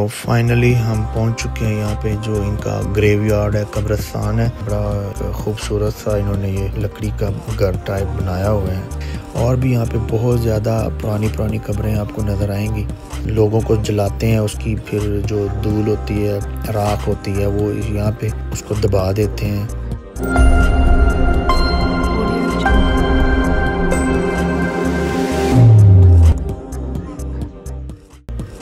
तो फाइनली हम पहुंच चुके हैं यहाँ पे, जो इनका ग्रेवयार्ड है, कब्रिस्तान है। बड़ा खूबसूरत सा इन्होंने ये लकड़ी का घर टाइप बनाया हुआ है। और भी यहाँ पे बहुत ज़्यादा पुरानी कब्रें आपको नज़र आएंगी। लोगों को जलाते हैं, उसकी फिर जो धूल होती है, राख होती है, वो यहाँ पे उसको दबा देते हैं।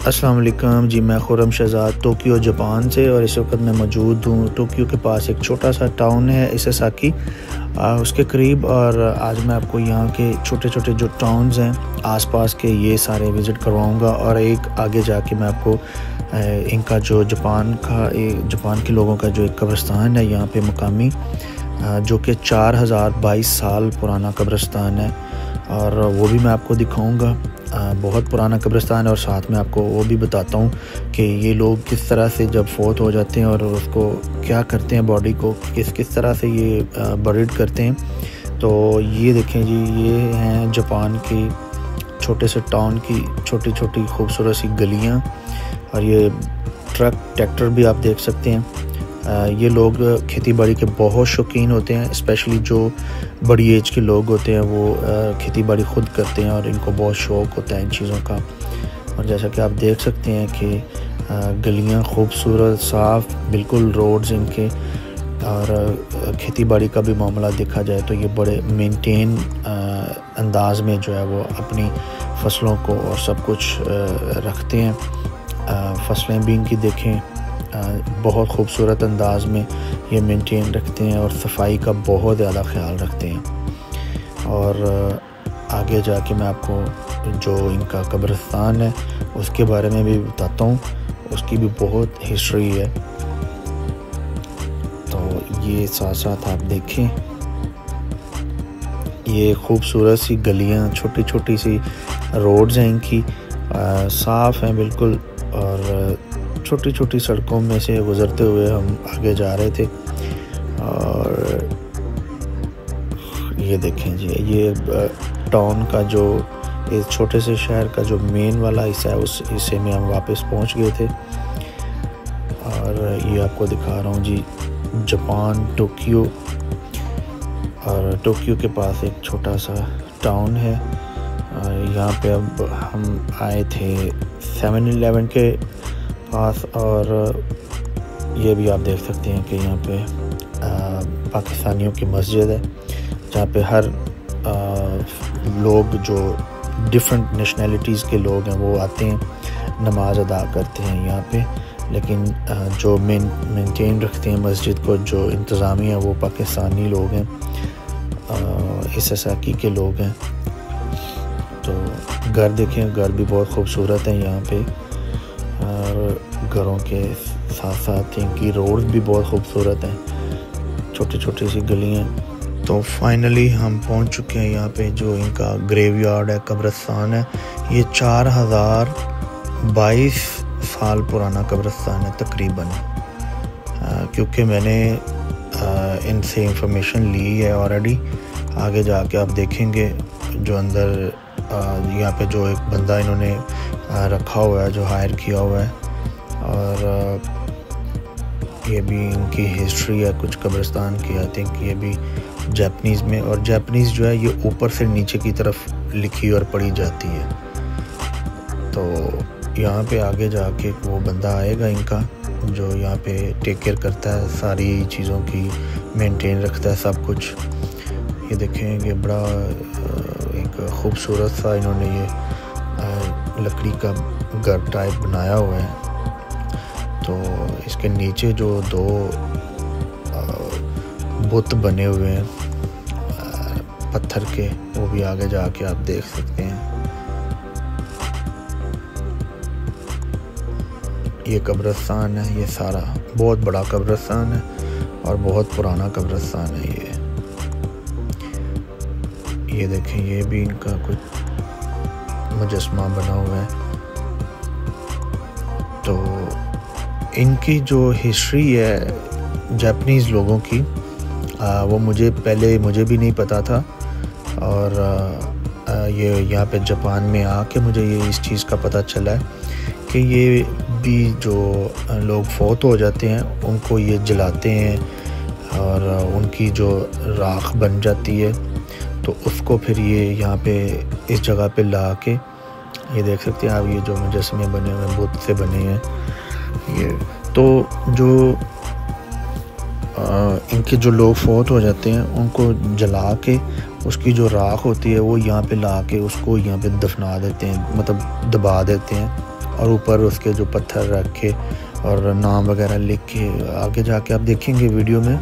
अस्सलाम वालेकुम जी, मैं खुर्रम शहजाद टोक्यो जापान से, और इस वक्त मैं मौजूद हूँ टोक्यो के पास एक छोटा सा टाउन है इसेसाकी, उसके करीब। और आज मैं आपको यहाँ के छोटे छोटे जो टाउन्स हैं आसपास के, ये सारे विज़िट करवाऊँगा। और एक आगे जाके मैं आपको इनका जो जापान के लोगों का जो एक कब्रिस्तान है यहाँ पे मकामी, जो कि 4022 साल पुराना कब्रिस्तान है, और वो भी मैं आपको दिखाऊंगा। बहुत पुराना कब्रिस्तान है, और साथ में आपको वो भी बताता हूँ कि ये लोग किस तरह से जब फोत हो जाते हैं और उसको क्या करते हैं, बॉडी को किस तरह से ये बरीड करते हैं। तो ये देखें जी, ये हैं जापान की छोटे से टाउन की छोटी छोटी खूबसूरत सी गलियाँ, और ये ट्रैक्टर भी आप देख सकते हैं। ये लोग खेती बाड़ी के बहुत शौकीन होते हैं, स्पेशली जो बड़ी एज के लोग होते हैं, वो खेती बाड़ी खुद करते हैं और इनको बहुत शौक़ होता है इन चीज़ों का। और जैसा कि आप देख सकते हैं कि गलियां खूबसूरत, साफ़ बिल्कुल रोड्स इनके, और खेती बाड़ी का भी मामला देखा जाए तो ये बड़े मेंटेन अंदाज में जो है वो अपनी फसलों को और सब कुछ रखते हैं। फसलें भी इनकी देखें, बहुत खूबसूरत अंदाज में ये मेंटेन रखते हैं, और सफाई का बहुत ज़्यादा ख्याल रखते हैं। और आगे जाके मैं आपको जो इनका कब्रिस्तान है उसके बारे में भी बताता हूँ, उसकी भी बहुत हिस्ट्री है। तो ये साथ साथ आप देखें, ये खूबसूरत सी गलियाँ, छोटी छोटी सी रोड्स हैं इनकी, साफ़ हैं बिल्कुल, और छोटी छोटी सड़कों में से गुज़रते हुए हम आगे जा रहे थे। और ये देखें जी, ये टाउन का जो इस छोटे से शहर का जो मेन वाला हिस्सा है, उस हिस्से में हम वापस पहुंच गए थे। और ये आपको दिखा रहा हूँ जी, जापान टोक्यो, और टोक्यो के पास एक छोटा सा टाउन है। यहाँ पे अब हम आए थे 7-Eleven के पास, और ये भी आप देख सकते हैं कि यहाँ पे पाकिस्तानियों की मस्जिद है, जहाँ पे हर लोग जो डिफरेंट नेशनलिटीज़ के लोग हैं वो आते हैं, नमाज अदा करते हैं यहाँ पे। लेकिन जो मेंटेन रखते हैं मस्जिद को, जो इंतज़ामिया, वो पाकिस्तानी लोग हैं, इसेसाकी के लोग हैं। तो घर देखें, घर भी बहुत खूबसूरत हैं यहाँ पे, और घरों के साथ साथ इनकी रोड भी बहुत खूबसूरत हैं, छोटी छोटी सी गलियाँ। तो फाइनली हम पहुंच चुके हैं यहाँ पे, जो इनका ग्रेवयार्ड है, कब्रिस्तान है। ये 4022 साल पुराना कब्रिस्तान है तकरीबन, क्योंकि मैंने इनसे इंफॉर्मेशन ली है ऑलरेडी। आगे जाके आप देखेंगे जो अंदर यहाँ पे जो एक बंदा इन्होंने रखा हुआ है, जो हायर किया हुआ है, और ये भी इनकी हिस्ट्री है कुछ कब्रिस्तान की। आई थिंक ये भी जापानीज़ में, और जापानीज़ जो है ये ऊपर से नीचे की तरफ लिखी और पढ़ी जाती है। तो यहाँ पे आगे जाके वो बंदा आएगा इनका, जो यहाँ पे टेक केयर करता है, सारी चीज़ों की मेंटेन रखता है सब कुछ। ये देखेंगे बड़ा एक खूबसूरत सा इन्होंने ये लकड़ी का घर टाइप बनाया हुआ है। तो इसके नीचे जो 2 बुत बने हुए हैं पत्थर के, वो भी आगे जाके आप देख सकते हैं। ये कब्रिस्तान है, ये सारा बहुत बड़ा कब्रिस्तान है और बहुत पुराना कब्रिस्तान है ये देखें, ये भी इनका कुछ मुजस्मा बना हुआ है। तो इनकी जो हिस्ट्री है जापानीज़ लोगों की, वो मुझे भी नहीं पता था, और ये यहाँ पे जापान में आके मुझे ये इस चीज़ का पता चला है कि ये भी जो लोग फौत हो जाते हैं उनको ये जलाते हैं और उनकी जो राख बन जाती है, तो उसको फिर ये यहाँ पे इस जगह पे ला के, ये देख सकते हैं आप, ये जो मुजस्समे बने हुए हैं बुत से बने हैं ये, तो जो इनके जो लोग फौत हो जाते हैं उनको जला के उसकी जो राख होती है वो यहाँ पे ला के उसको यहाँ पे दफना देते हैं, मतलब दबा देते हैं, और ऊपर उसके जो पत्थर रख के और नाम वगैरह लिख के, आगे जाके आप देखेंगे वीडियो में,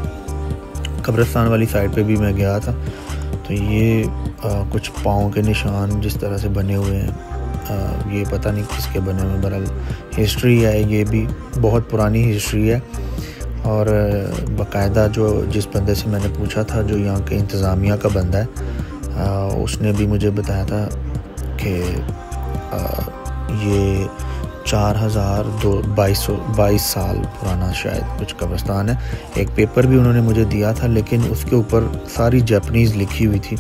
कब्रिस्तान वाली साइड पे भी मैं गया था, तो ये कुछ पाँव के निशान जिस तरह से बने हुए हैं, ये पता नहीं किसके बने हुए हैं, बहरहाल हिस्ट्री है, ये भी बहुत पुरानी हिस्ट्री है। और बाकायदा जो जिस बंदे से मैंने पूछा था, जो यहाँ के इंतज़ामिया का बंदा है, उसने भी मुझे बताया था कि ये 4222 साल पुराना शायद कुछ कब्रिस्तान है। एक पेपर भी उन्होंने मुझे दिया था, लेकिन उसके ऊपर सारी जापानीज़ लिखी हुई थी,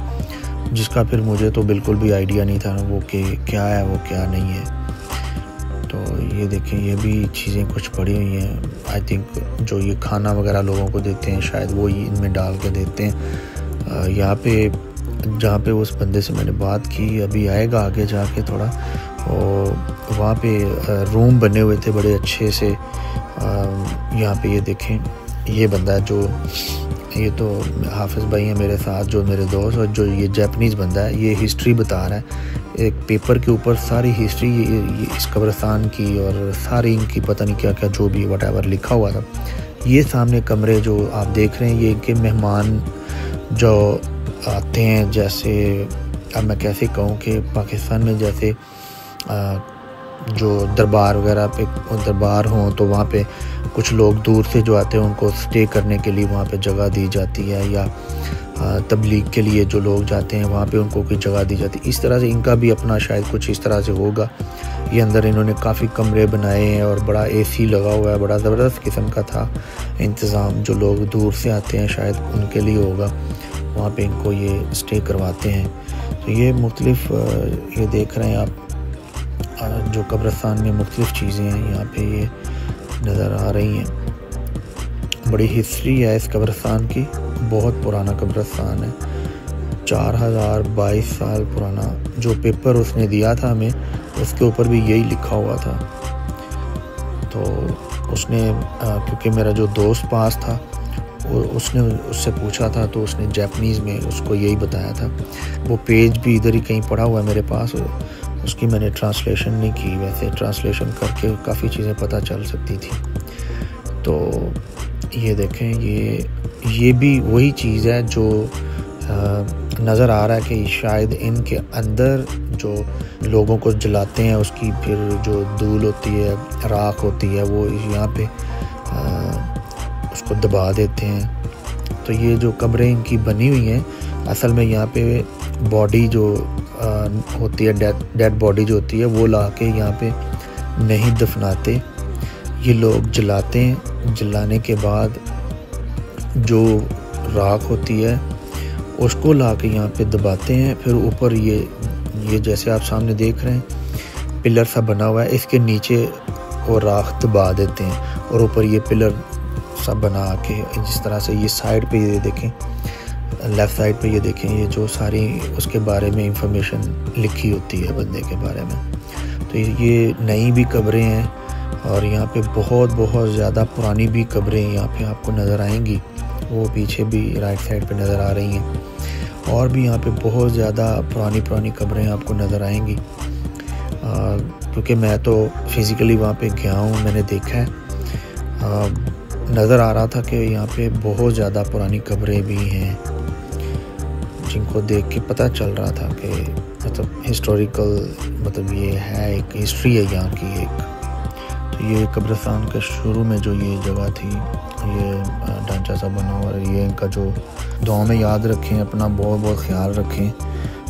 जिसका फिर मुझे तो बिल्कुल भी आइडिया नहीं था वो कि क्या है वो क्या नहीं है। तो ये देखें, ये भी चीज़ें कुछ पड़ी हुई हैं। आई थिंक जो ये खाना वगैरह लोगों को देते हैं शायद वो ही इनमें डाल के देते हैं। यहाँ पे जहाँ पे उस बंदे से मैंने बात की, अभी आएगा आगे जाके थोड़ा, और वहाँ पे रूम बने हुए थे बड़े अच्छे से। यहाँ पे ये देखें, ये बंदा है जो, ये तो हाफिज़ भाई हैं मेरे साथ, जो मेरे दोस्त, और जो ये जापानीज़ बंदा है ये हिस्ट्री बता रहा है, एक पेपर के ऊपर सारी हिस्ट्री ये इस कब्रिस्तान की और सारी इनकी पता नहीं क्या क्या जो भी व्हाटएवर लिखा हुआ था। ये सामने कमरे जो आप देख रहे हैं, ये इनके मेहमान जो आते हैं, जैसे अब मैं कैसे कहूँ कि पाकिस्तान में जैसे जो दरबार वगैरह पे दरबार हों तो वहाँ पे कुछ लोग दूर से जो आते हैं उनको स्टे करने के लिए वहाँ पे जगह दी जाती है, या तबलीग के लिए जो लोग जाते हैं वहाँ पे उनको कोई जगह दी जाती है। इस तरह से इनका भी अपना शायद कुछ इस तरह से होगा। ये अंदर इन्होंने काफ़ी कमरे बनाए हैं और बड़ा एसी लगा हुआ है, बड़ा ज़बरदस्त किस्म का था इंतज़ाम। जो लोग दूर से आते हैं शायद उनके लिए होगा, वहाँ पे इनको ये स्टे करवाते हैं। तो ये मुख्तलिफ, ये देख रहे हैं आप, जो कब्रिस्तान में मुख्तलिफ चीज़ें हैं यहाँ पे ये नज़र आ रही हैं। बड़ी हिस्ट्री है इस कब्रिस्तान की, बहुत पुराना कब्रिस्तान है, 4022 साल पुराना। जो पेपर उसने दिया था हमें, उसके ऊपर भी यही लिखा हुआ था। तो उसने क्योंकि मेरा जो दोस्त पास था, उसने उससे पूछा था, तो उसने जापानीज़ में उसको यही बताया था। वो पेज भी इधर ही कहीं पड़ा हुआ है मेरे पास, उसकी मैंने ट्रांसलेशन नहीं की, वैसे ट्रांसलेशन करके काफ़ी चीज़ें पता चल सकती थी। तो ये देखें, ये भी वही चीज़ है जो नज़र आ रहा है कि शायद इनके अंदर जो लोगों को जलाते हैं उसकी फिर जो धूल होती है, राख होती है, वो यहाँ पे उसको दबा देते हैं। तो ये जो कब्रें इनकी बनी हुई हैं, असल में यहाँ पे बॉडी जो होती है, डेड बॉडी जो होती है, वो ला के यहाँ पे नहीं दफनाते, ये लोग जलाते हैं। जलाने के बाद जो राख होती है उसको ला के यहाँ पे दबाते हैं, फिर ऊपर ये जैसे आप सामने देख रहे हैं पिलर सा बना हुआ है, इसके नीचे वो राख दबा देते हैं, और ऊपर ये पिलर सा बना के जिस तरह से ये साइड पे ये देखें, लेफ़्ट साइड पे ये देखें, ये जो सारी उसके बारे में इंफॉर्मेशन लिखी होती है बंदे के बारे में। तो ये नई भी कब्रें हैं, और यहाँ पे बहुत ज़्यादा पुरानी भी कब्रें यहाँ पे आपको नज़र आएंगी, वो पीछे भी राइट साइड पे नज़र आ रही हैं। और भी यहाँ पे बहुत ज़्यादा पुरानी कब्रें आपको नज़र आएंगी, क्योंकि मैं तो फिज़िकली वहाँ पे गया हूँ, मैंने देखा है। नज़र आ रहा था कि यहाँ पे बहुत ज़्यादा पुरानी कब्रें भी हैं, जिनको देख के पता चल रहा था कि मतलब हिस्टोरिकल, मतलब ये है, एक हिस्ट्री है यहाँ की एक। तो ये कब्रिस्तान के शुरू में जो ये जगह थी, ये ढांचा सा बना हुआ है, ये इनका जो दुआ में याद रखें, अपना बहुत ख्याल रखें,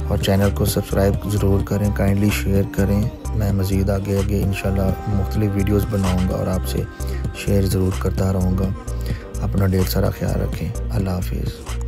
और चैनल को सब्सक्राइब ज़रूर करें, काइंडली शेयर करें। मैं मज़ीद आगे इंशाल्लाह मुख्तलिफ वीडियोस बनाऊंगा और आपसे शेयर ज़रूर करता रहूँगा। अपना ढेर सारा ख्याल रखें। अल्लाह हाफिज़।